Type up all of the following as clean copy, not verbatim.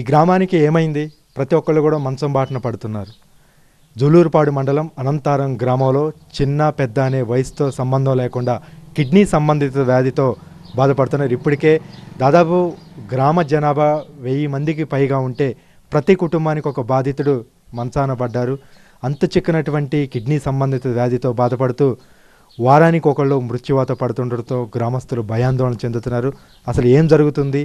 గ్రామానికి ఏమైంది? ప్రతి ఒక్కళ్ళు కూడా మంచం బాటన పడుతున్నారు. జూలూరుపాడు మండలం అనంతారం గ్రామంలో చిన్న పెద్ద అనే వయసుతో సంబంధం లేకుండా కిడ్నీ సంబంధిత వ్యాధితో బాధపడుతున్నారు. ఇప్పటికే దాదాపు గ్రామ జనాభా 1000 మందికి పైగా ఉంటే ప్రతి కుటుంబానికి ఒక బాధితుడు మంచాన పడ్డారు. అంత చిక్కనటువంటి కిడ్నీ సంబంధిత వ్యాధితో బాధపడుతూ వారానికి ఒకళ్ళు మృత్యువాత పడుతుండటంతో గ్రామస్తులు భయాందోళన చెందుతున్నారు. అసలు ఏం జరుగుతుంది?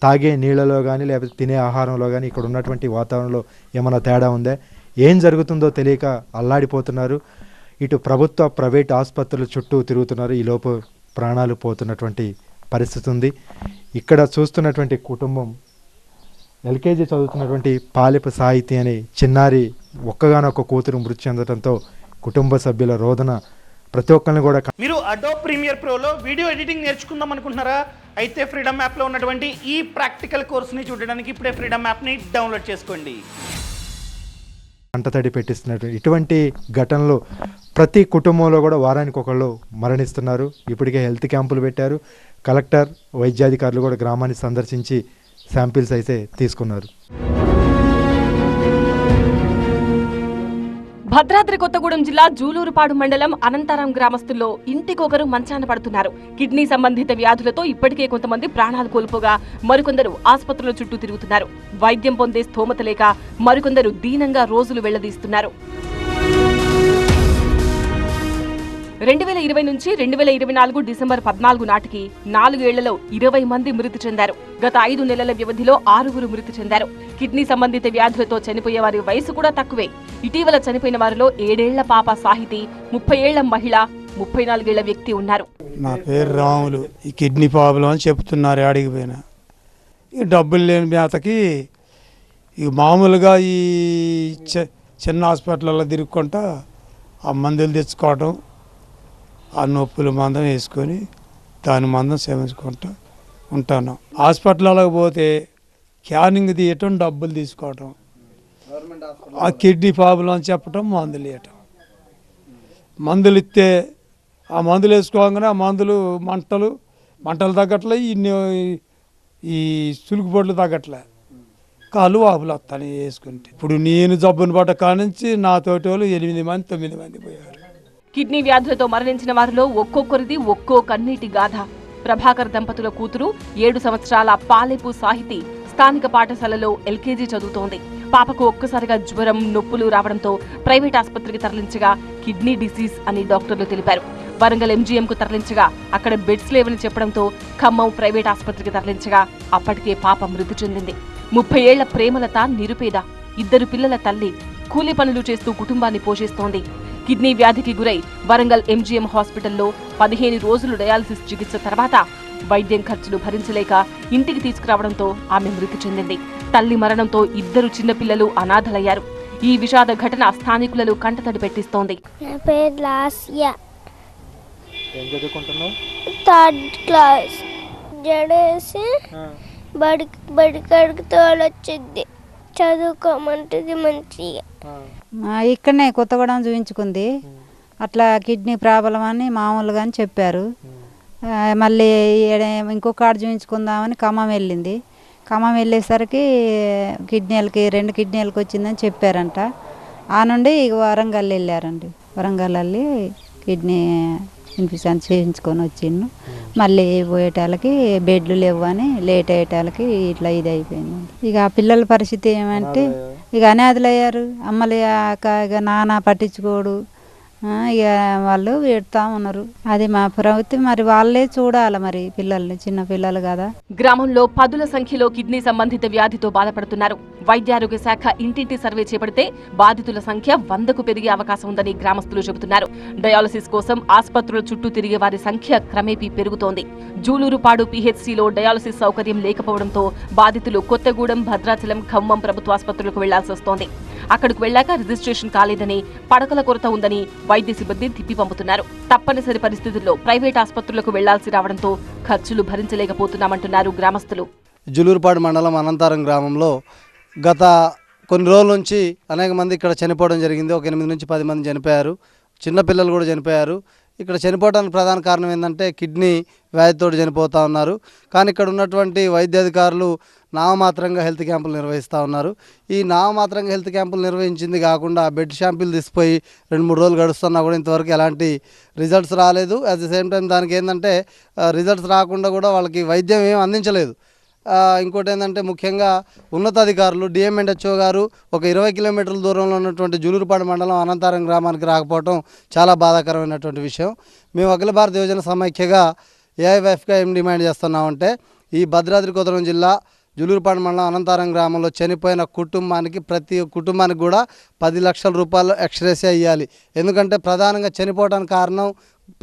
తాగే నీళ్ళలో కానీ లేకపోతే తినే ఆహారంలో కానీ ఇక్కడ ఉన్నటువంటి వాతావరణంలో ఏమైనా తేడా ఉందా? ఏం జరుగుతుందో తెలియక అల్లాడిపోతున్నారు. ఇటు ప్రభుత్వ ప్రైవేట్ ఆసుపత్రుల చుట్టూ తిరుగుతున్నారు. ఈలోపు ప్రాణాలు పోతున్నటువంటి పరిస్థితి ఉంది. ఇక్కడ చూస్తున్నటువంటి కుటుంబం ఎల్కేజీ చదువుతున్నటువంటి పాలెపు సాహితీ అనే చిన్నారి ఒక్కగానొక్క కూతురు మృతి చెందడంతో కుటుంబ సభ్యుల రోదన ప్రతి ఒక్కరిని కూడా. మీరు అడోబ్ ప్రీమియర్ ప్రోలో వీడియో ఎడిటింగ్ నేర్చుకుందాం అనుకుంటున్నారా? అయితే ఫ్రీడమ్ యాప్లో ఉన్నటువంటి ఈ ప్రాక్టికల్ కోర్స్ని చూడడానికి ఇప్పుడే ఫ్రీడమ్ యాప్ని డౌన్లోడ్ చేసుకోండి. కంటతడి పెట్టిస్తున్నట్టు ఇటువంటి ఘటనలు ప్రతి కుటుంబంలో కూడా వారానికి ఒకళ్ళు మరణిస్తున్నారు. ఇప్పటికే హెల్త్ క్యాంపులు పెట్టారు. కలెక్టర్, వైద్యాధికారులు కూడా గ్రామాన్ని సందర్శించి శాంపిల్స్ అయితే తీసుకున్నారు. భద్రాద్రి కొత్తగూడెం జిల్లా జూలూరుపాడు మండలం అనంతారం గ్రామస్తుల్లో ఇంటికొకరు మంచాన పడుతున్నారు. కిడ్నీ సంబంధిత వ్యాధులతో ఇప్పటికే కొంతమంది ప్రాణాలు కోల్పోగా మరికొందరు ఆసుపత్రుల చుట్టూ తిరుగుతున్నారు. వైద్యం పొందే స్థోమత లేక మరికొందరు దీనంగా రోజులు వెళ్లదీస్తున్నారు. 2020 నుంచి 2024 డిసెంబర్ 14 నాటికి 4 ఏళ్లలో 20 మంది మృతి చెందారు. గత 5 నెలల వ్యవధిలో 6 మృతి చెందారు. కిడ్నీ సంబంధిత వ్యాధులతో చనిపోయే వారి వయసు కూడా తక్కువే. ఇటీవల చనిపోయిన వారిలో 7 ఏళ్ల పాప సాహితీ, 30 ఏళ్ల మహిళ, 34 ఏళ్ల వ్యక్తి ఉన్నారు. నా పేరు రాములు. ఈ కిడ్నీ ప్రాబ్లం అని చెప్తున్నారు. అడిగిపోయినా ఈ డబ్బులు లేని మేతకి ఇక మామూలుగా ఈ చిన్న హాస్పిటల్లో తిరుగుకుంటా ఆ మందులు తెచ్చుకోవటం, ఆ నొప్పుల మందం వేసుకొని దాని మందం సేవించుకుంటూ ఉంటాను. హాస్పిటల్లోకి పోతే క్యానింగ్ తీయటం, డబ్బులు తీసుకోవటం, ఆ కిడ్నీ ప్రాబ్లం అని చెప్పటం, మందులు ఇవ్వటం. మందులు ఇస్తే ఆ మందులు వేసుకోగానే ఆ మందులు మంటలు తగ్గట్లే, ఈ సులుకుబొడ్లు తగ్గట్లే, కాళ్ళు వాపులు వస్తాను వేసుకుంటే. ఇప్పుడు నేను జబ్బును పడ్డ కానించి నా తోటి వాళ్ళు 8 మంది 9 మంది పోయారు. కిడ్నీ వ్యాధులతో మరణించిన వారిలో ఒక్కొక్కరిది ఒక్కో కన్నీటి గాథ. ప్రభాకర్ దంపతుల కూతురు 7 సంవత్సరాల పాలెపు సాహితీ స్థానిక పాఠశాలలో ఎల్కేజీ చదువుతోంది. పాపకు ఒక్కసారిగా జ్వరం, నొప్పులు రావడంతో ప్రైవేట్ ఆసుపత్రికి తరలించగా కిడ్నీ డిసీజ్ అని డాక్టర్లు తెలిపారు. వరంగల్ ఎంజీఎంకు తరలించగా అక్కడ బెడ్స్ లేవని చెప్పడంతో ఖమ్మం ప్రైవేట్ ఆసుపత్రికి తరలించగా అప్పటికే పాప మృతి చెందింది. 30 ఏళ్ల ప్రేమలత నిరుపేద, 2 పిల్లల తల్లి, కూలీ పనులు చేస్తూ కుటుంబాన్ని పోషిస్తోంది. కిడ్నీ వ్యాధికి గురై వరంగల్ ఎంజీఎం హాస్పిటల్లో 15 రోజులు డయాలసిస్ చికిత్స తర్వాత వైద్యం ఖర్చులు భరించలేక ఇంటికి తీసుకురావడంతో ఆమె మృతి చెందింది. తల్లి మరణంతో 2 చిన్నపిల్లలు అనాథలయ్యారు. ఈ విషాద ఘటన స్థానికులను కంటతడి పెట్టిస్తోంది. చదువుకోమంటుంది మంచిగా. ఇక్కడనే కొత్తగూడెం చూపించుకుంది. అట్లా కిడ్నీ ప్రాబ్లం అని మామూలుగా అని చెప్పారు. మళ్ళీ ఇంకొక కాడ చూపించుకుందామని ఖమ్మం వెళ్ళింది. ఖమ్మం వెళ్ళేసరికి కిడ్నీలకి 2 కిడ్నీలకు వచ్చిందని చెప్పారంట. ఆ నుండి వరంగల్ వెళ్ళారండి. వరంగల్ వెళ్ళి కిడ్నీ ఇన్ఫెక్షన్ చేయించుకొని వచ్చిండు. మళ్ళీ పోయేటాలకి బెడ్లు లేవు అని లేట్ అయ్యేటాలకి ఇట్లా ఇది అయిపోయింది. ఇక ఆ పిల్లల పరిస్థితి ఏమంటే ఇక అనాథలు అయ్యారు. అమ్మలు ఇక నాన్న పట్టించుకోడు, ఇక వాళ్ళు పెడతా ఉన్నారు. అది మా ప్రభుత్వం మరి వాళ్ళే చూడాలి, మరి పిల్లల్ని, చిన్న పిల్లలు కదా. గ్రామంలో 10ల సంఖ్యలో కిడ్నీ సంబంధిత వ్యాధితో బాధపడుతున్నారు. వైద్యారోగ్య శాఖ ఇంటింటి సర్వే చేపడితే బాధితుల సంఖ్య 100కు పెరిగే అవకాశం ఉందని గ్రామస్తులు చెబుతున్నారు. డయాలసిస్ కోసం ఆసుపత్రుల చుట్టూ తిరిగే వారి సంఖ్య క్రమేపీ పెరుగుతోంది. జూలూరుపాడు పీహెచ్సీలో డయాలసిస్ సౌకర్యం లేకపోవడంతో బాధితులు కొత్తగూడెం, భద్రాచలం, ఖమ్మం ప్రభుత్వ ఆసుపత్రులకు వెళ్లాల్సి వస్తోంది. అక్కడికి వెళ్లాక రిజిస్ట్రేషన్ కాలేదని, పడకల కొరత ఉందని వైద్య సిబ్బంది తిప్పి పంపుతున్నారు. తప్పనిసరి పరిస్థితుల్లో ప్రైవేట్ ఆసుపత్రులకు వెళ్లాల్సి రావడంతో ఖర్చులు భరించలేకపోతున్నామంటున్నారు గ్రామస్తులు. జూలూరుపాడు మండలం అనంతారం గ్రామంలో గత కొన్ని రోజుల నుంచి అనేక మంది ఇక్కడ చనిపోవడం జరిగింది. ఒక 8 నుంచి 10 మంది చనిపోయారు. చిన్నపిల్లలు కూడా చనిపోయారు. ఇక్కడ చనిపోవడానికి ప్రధాన కారణం ఏంటంటే కిడ్నీ వ్యాధితో చనిపోతూ ఉన్నారు. కానీ ఇక్కడ ఉన్నటువంటి వైద్యాధికారులు నామమాత్రంగా హెల్త్ క్యాంపులు నిర్వహిస్తూ ఉన్నారు. ఈ నామమాత్రంగా హెల్త్ క్యాంపులు నిర్వహించింది కాకుండా బెడ్ షాంపులు తీసిపోయి 2-3 రోజులు గడుస్తున్నా కూడా ఇంతవరకు ఎలాంటి రిజల్ట్స్ రాలేదు. అట్ ది సేమ్ టైం దానికి ఏంటంటే రిజల్ట్స్ రాకుండా కూడా వాళ్ళకి వైద్యం ఏం అందించలేదు. ఇంకోటి ఏంటంటే ముఖ్యంగా ఉన్నతాధికారులు డిఎంఎన్హెచ్ఓ గారు ఒక 20 కిలోమీటర్ల దూరంలో ఉన్నటువంటి జూలూరుపాడు మండలం అనంతారం గ్రామానికి రాకపోవడం చాలా బాధాకరమైనటువంటి విషయం. మేము అఖిల భారత యువజన సమైక్యగా ఏఐవైఎఫ్గా ఏం డిమాండ్ చేస్తున్నామంటే ఈ భద్రాద్రి కొత్తగూడెం జిల్లా జూలూరుపాడు మండలం అనంతారం గ్రామంలో చనిపోయిన కుటుంబానికి ప్రతి కుటుంబానికి కూడా 10 లక్షల రూపాయలు ఎక్స్‌గ్రేషియా ఇవ్వాలి. ఎందుకంటే ప్రధానంగా చనిపోవడానికి కారణం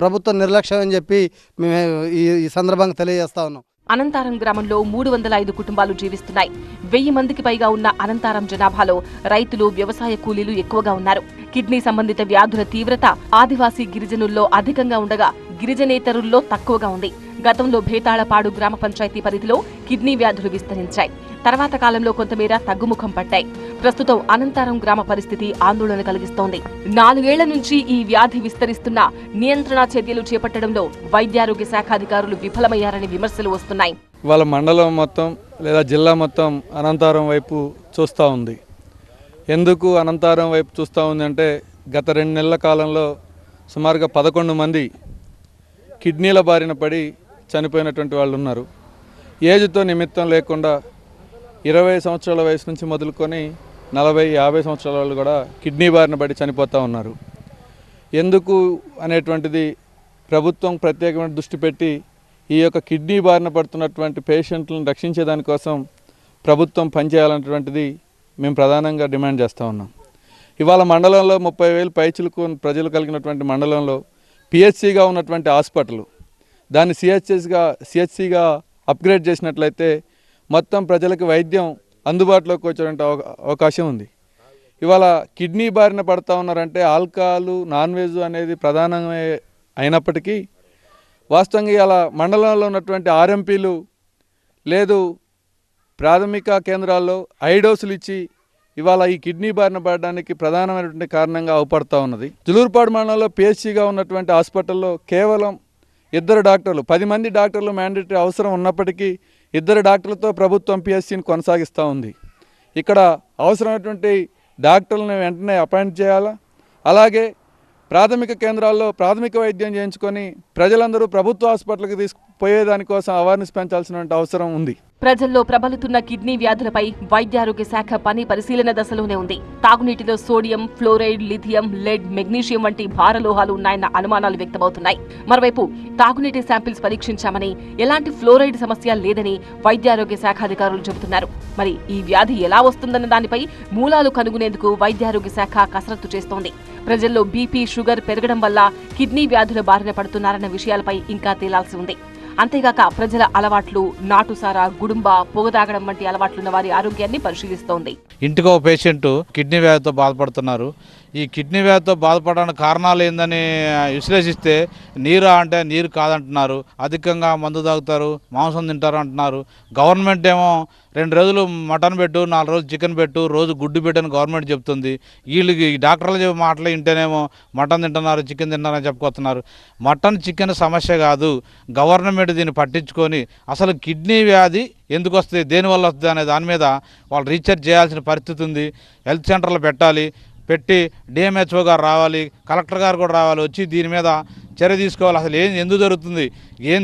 ప్రభుత్వ నిర్లక్ష్యం అని చెప్పి మేము ఈ సందర్భంగా తెలియజేస్తా ఉన్నాం. అనంతారం గ్రామంలో 305 కుటుంబాలు జీవిస్తున్నాయి. 1000 మందికి పైగా ఉన్న అనంతారం జనాభాలో రైతులు, వ్యవసాయ కూలీలు ఎక్కువగా ఉన్నారు. కిడ్నీ సంబంధిత వ్యాధుల తీవ్రత ఆదివాసీ గిరిజనుల్లో అధికంగా ఉండగా గిరిజనేతరుల్లో తక్కువగా ఉంది. గతంలో భేతాళపాడు గ్రామ పంచాయతీ పరిధిలో కిడ్నీ వ్యాధులు విస్తరించాయి. తర్వాత కాలంలో కొంతమేర తగ్గుముఖం పట్టాయి. ప్రస్తుతం అనంతారం గ్రామ పరిస్థితి ఆందోళన కలిగిస్తోంది. 4 ఏళ్ల నుంచి ఈ వ్యాధి విస్తరిస్తున్నా నియంత్రణ చర్యలు చేపట్టడంలో వైద్యారోగ్య శాఖ అధికారులు విఫలమయ్యారని విమర్శలు వస్తున్నాయి. వాళ్ళ మండలం మొత్తం లేదా జిల్లా మొత్తం అనంతారం వైపు చూస్తూ ఉంది. ఎందుకు అనంతారం వైపు చూస్తూ ఉంది అంటే గత 2 నెలల కాలంలో సుమారుగా 11 మంది కిడ్నీల బారిన పడి చనిపోయినటువంటి వాళ్ళు ఉన్నారు. ఏజ్తో నిమిత్తం లేకుండా 20 సంవత్సరాల వయసు నుంచి మొదలుకొని 40-50 సంవత్సరాల వాళ్ళు కూడా కిడ్నీ బారిన పడి చనిపోతూ ఉన్నారు. ఎందుకు అనేటువంటిది ప్రభుత్వం ప్రత్యేకమైన దృష్టి పెట్టి ఈ యొక్క కిడ్నీ బారిన పడుతున్నటువంటి పేషెంట్లను రక్షించేదానికోసం ప్రభుత్వం పనిచేయాలన్నటువంటిది మేము ప్రధానంగా డిమాండ్ చేస్తూ ఉన్నాం. ఇవాళ మండలంలో 30,000 పైచిలకు ప్రజలు కలిగినటువంటి మండలంలో పిహెచ్సిగా ఉన్నటువంటి హాస్పిటల్ దాన్ని సిహెచ్సిగా అప్గ్రేడ్ చేసినట్లయితే మొత్తం ప్రజలకు వైద్యం అందుబాటులోకి వచ్చేటువంటి అవకాశం ఉంది. ఇవాళ కిడ్నీ బారిన పడుతూ ఉన్నారంటే ఆల్కహాల్, నాన్ వెజ్ అనేది ప్రధానమే అయినప్పటికీ వాస్తవంగా ఇలా మండలంలో ఉన్నటువంటి ఆర్ఎంపీలు లేదు ప్రాథమిక కేంద్రాల్లో ఐడోసులు ఇచ్చి ఇవాళ ఈ కిడ్నీ బారిన పడడానికి ప్రధానమైనటువంటి కారణంగా అవపడుతూ ఉన్నది. జూలూరుపాడు మండలంలో పిహెచ్సిగా ఉన్నటువంటి హాస్పిటల్లో కేవలం 2 డాక్టర్లు, 10 మంది డాక్టర్లు మ్యాండేటరీ అవసరం ఉన్నప్పటికీ 2 డాక్టర్లతో ప్రభుత్వం పిహెచ్సిని కొనసాగిస్తూ ఉంది. ఇక్కడ అవసరమైనటువంటి డాక్టర్లను వెంటనే అపాయింట్ చేయాలా. అలాగే ప్రాథమిక కేంద్రాల్లో ప్రాథమిక వైద్యం చేయించుకొని ప్రజలందరూ ప్రభుత్వ హాస్పిటల్కి తీసుకుపోయేదానికోసం అవేర్నెస్ పెంచాల్సిన అవసరం ఉంది. ప్రజల్లో ప్రబలుతున్న కిడ్నీ వ్యాధులపై వైద్యారోగ్య శాఖ పని పరిశీలన దశలోనే ఉంది. తాగునీటిలో sodium, fluoride, lithium, lead, magnesium వంటి భారలోహాలు ఉన్నాయన్న అనుమానాలు వ్యక్తమవుతున్నాయి. మరోవైపు తాగునీటి శాంపిల్స్ పరీక్షించామని ఎలాంటి ఫ్లోరైడ్ సమస్య లేదని వైద్యారోగ్య శాఖ అధికారులు చెబుతున్నారు. మరి ఈ వ్యాధి ఎలా వస్తుందన్న దానిపై మూలాలు కనుగొనేందుకు వైద్యారోగ్య శాఖ కసరత్తు చేస్తోంది. ప్రజల్లో బీపీ, షుగర్ పెరగడం వల్ల కిడ్నీ వ్యాధుల బారిన పడుతున్నారన్న విషయాలపై ఇంకా తేలాల్సి ఉంది. అంతేగాక ప్రజల అలవాట్లు, నాటుసారా, గుడుంబ, పొగ తాగడం వంటి అలవాట్లున్న వారి ఆరోగ్యాన్ని పరిశీలిస్తోంది. ఇంటికో పేషెంట్ కిడ్నీ వ్యాధితో బాధపడుతున్నారు. ఈ కిడ్నీ వ్యాధితో బాధపడడానికి కారణాలు ఏందని విశ్లేషిస్తే నీరు అంటే నీరు కాదంటున్నారు, అధికంగా మందు తాగుతారు, మాంసం తింటారు అంటున్నారు. గవర్నమెంట్ ఏమో 2 రోజులు మటన్ పెట్టు, 4 రోజులు చికెన్ పెట్టు, రోజు గుడ్డు పెట్టని గవర్నమెంట్ చెప్తుంది. వీళ్ళకి డాక్టర్లు చెప్పే మాటలు వింటేనేమో మటన్ తింటున్నారు, చికెన్ తింటున్నారని చెప్పుకొస్తున్నారు. మటన్, చికెన్ సమస్య కాదు, గవర్నమెంట్ దీన్ని పట్టించుకొని అసలు కిడ్నీ వ్యాధి ఎందుకు వస్తుంది, దేనివల్ల వస్తుంది అనే దాని మీద వాళ్ళు రీసెర్చ్ చేయాల్సిన పరిస్థితి ఉంది. హెల్త్ సెంటర్లు పెట్టి డిఎంహెచ్ఓ గారు రావాలి, కలెక్టర్ గారు కూడా రావాలి, వచ్చి దీని మీద చర్య తీసుకోవాలి. అసలు ఎందుకు జరుగుతుంది,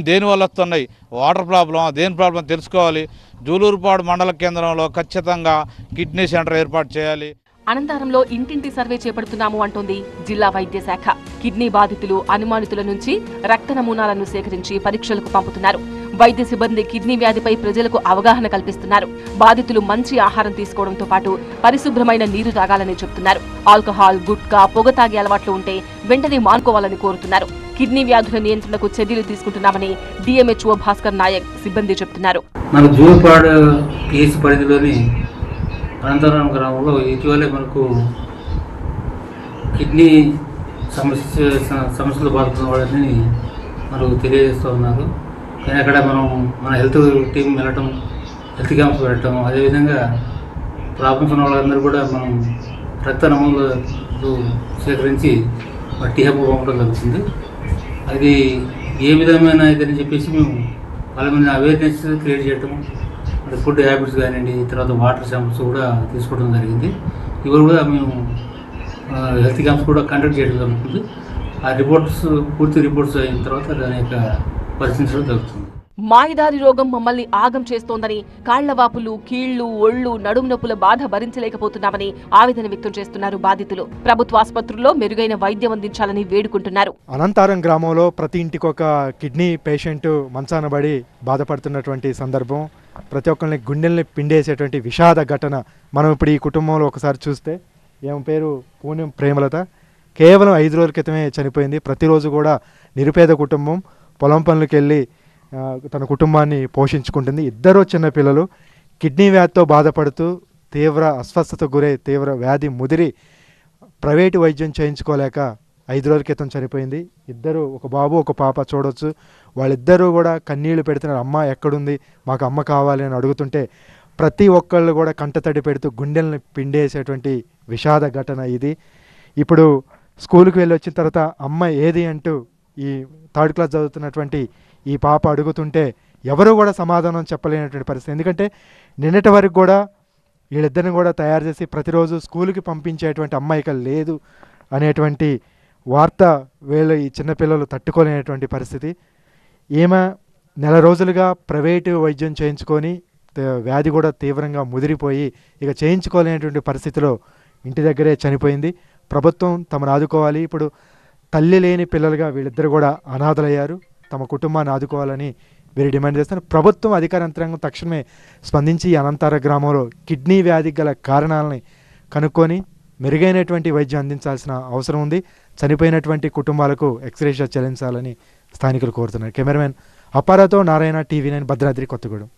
దేనివల్ల వస్తున్నాయి, వాటర్ ప్రాబ్లం, దేని ప్రాబ్లం తెలుసుకోవాలి. జూలూరుపాడు మండల కేంద్రంలో ఖచ్చితంగా కిడ్నీ సెంటర్ ఏర్పాటు చేయాలి. అనంతరంలో ఇంటింటి సర్వే చేపడుతున్నాము అంటోంది జిల్లా వైద్య శాఖ. కిడ్నీ బాధితులు, అనుమానితుల నుంచి రక్త నమూనాలను సేకరించి పరీక్షలకు పంపుతున్నారు. వైద్య సిబ్బంది కిడ్నీ వ్యాధిపై ప్రజలకు అవగాహన కల్పిస్తున్నారు. బాధితులు మంచి ఆహారం తీసుకోవడంతో పాటు పరిశుభ్రమైన నీరు తాగాలని చెబుతున్నారు. ఆల్కహాల్, గుట్కా, పొగ తాగే అలవాట్లు ఉంటే వెంటనే మానుకోవాలని కోరుతున్నారు. కిడ్నీ వ్యాధుల నియంత్రణకు చర్యలు తీసుకుంటున్నామని డిఎంహెచ్ఓ భాస్కర్ నాయక్ సిబ్బంది చెబుతున్నారు. మన జూలూరుపాడు పిహెచ్ పరిధిలోని అనంతరం గ్రామంలో ఇటీవలే మనకు కిడ్నీ సమస్యలు బాధపడిన వాళ్ళని మనకు తెలియజేస్తూ ఉన్నారు. కానీ అక్కడ మన హెల్త్ టీం వెళ్ళటం, హెల్త్ క్యాంప్స్ పెట్టడం, అదేవిధంగా ప్రాబ్లమ్స్ ఉన్న వాళ్ళందరూ కూడా మనం రక్త నమూనాలు సేకరించి టీహబ్ పంపడం జరుగుతుంది. అది ఏ విధమైన ఇదని చెప్పేసి మేము వాళ్ళ మీద అవేర్నెస్ క్రియేట్ చేయటం, అంటే ఫుడ్ హ్యాబిట్స్ కానివ్వండి, తర్వాత వాటర్ శాంపుల్స్ కూడా తీసుకోవడం జరిగింది. ఇవి కూడా మేము హెల్త్ క్యాంప్స్ కూడా కండక్ట్ చేయడం జరుగుతుంది. ఆ రిపోర్ట్స్ పూర్తి రిపోర్ట్స్ అయిన తర్వాత దాని యొక్క పరిశీలించడం జరుగుతుంది. మాయదారి రోగం మమ్మల్ని ఆగం చేస్తోందని, కాళ్లవాపులు, కీళ్లు, ఒళ్లు, నడుము నొప్పుల బాధ భరించలేకపోతున్నామని ఆవేదన వ్యక్తం చేస్తున్నారు బాధితులు. ప్రభుత్వ ఆసుపత్రుల్లో మెరుగైన వైద్యం అందించాలని వేడుకుంటున్నారు. అనంతారం గ్రామంలో ప్రతి ఇంటికి ఒక కిడ్నీ పేషెంట్ మంచాన పడి బాధపడుతున్నటువంటి సందర్భం, ప్రతి ఒక్కరిని గుండెల్ని పిండేసేటువంటి విషాద ఘటన. మనం ఇప్పుడు ఈ కుటుంబంలో ఒకసారి చూస్తే, ఏం పేరు పూణ్యం ప్రేమలత, కేవలం 5 రోజుల క్రితమే చనిపోయింది. ప్రతిరోజు కూడా నిరుపేద కుటుంబం, పొలం పనులకు వెళ్ళి తన కుటుంబాన్ని పోషించుకుంటుంది. 2 చిన్నపిల్లలు కిడ్నీ వ్యాధితో బాధపడుతూ తీవ్ర అస్వస్థతకు గురై తీవ్ర వ్యాధి ముదిరి ప్రైవేటు వైద్యం చేయించుకోలేక 5 రోజుల క్రితం చనిపోయింది. 2, ఒక బాబు ఒక పాప చూడవచ్చు. వాళ్ళిద్దరూ కూడా కన్నీళ్లు పెడుతున్నారు. అమ్మ ఎక్కడుంది, మాకు అమ్మ కావాలి అని అడుగుతుంటే ప్రతి ఒక్కళ్ళు కూడా కంటతడి పెడుతూ గుండెల్ని పిండేసేటువంటి విషాద ఘటన ఇది. ఇప్పుడు స్కూల్కి వెళ్ళి వచ్చిన తర్వాత అమ్మ ఏది అంటూ ఈ 3rd క్లాస్ చదువుతున్నటువంటి ఈ పాప అడుగుతుంటే ఎవరు కూడా సమాధానం చెప్పలేనటువంటి పరిస్థితి. ఎందుకంటే నిన్నటి వరకు కూడా వీళ్ళిద్దరిని కూడా తయారు చేసి ప్రతిరోజు స్కూల్కి పంపించేటువంటి అమ్మాయిక లేదు అనేటువంటి వార్త వీళ్ళు ఈ చిన్నపిల్లలు తట్టుకోలేనటువంటి పరిస్థితి. ఈమె నెల రోజులుగా ప్రైవేటు వైద్యం చేయించుకొని వ్యాధి కూడా తీవ్రంగా ముదిరిపోయి ఇక చేయించుకోలేనటువంటి పరిస్థితిలో ఇంటి దగ్గరే చనిపోయింది. ప్రభుత్వం తమను ఆదుకోవాలి. ఇప్పుడు తల్లి లేని పిల్లలుగా వీళ్ళిద్దరు కూడా అనాథలయ్యారు. తమ కుటుంబాన్ని ఆదుకోవాలని వీరు డిమాండ్ చేస్తున్నారు. ప్రభుత్వం అధికార యంత్రాంగం తక్షణమే స్పందించి అనంతార గ్రామంలో కిడ్నీ వ్యాధికి గల కారణాలని కనుక్కొని మెరుగైనటువంటి వైద్యం అందించాల్సిన అవసరం ఉంది. చనిపోయినటువంటి కుటుంబాలకు ఎక్స్గ్రేషియా చెల్లించాలని స్థానికులు కోరుతున్నారు. కెమెరామెన్ అపారాతో నారాయణ, TV9 భద్రాద్రి, కొత్తగూడెం.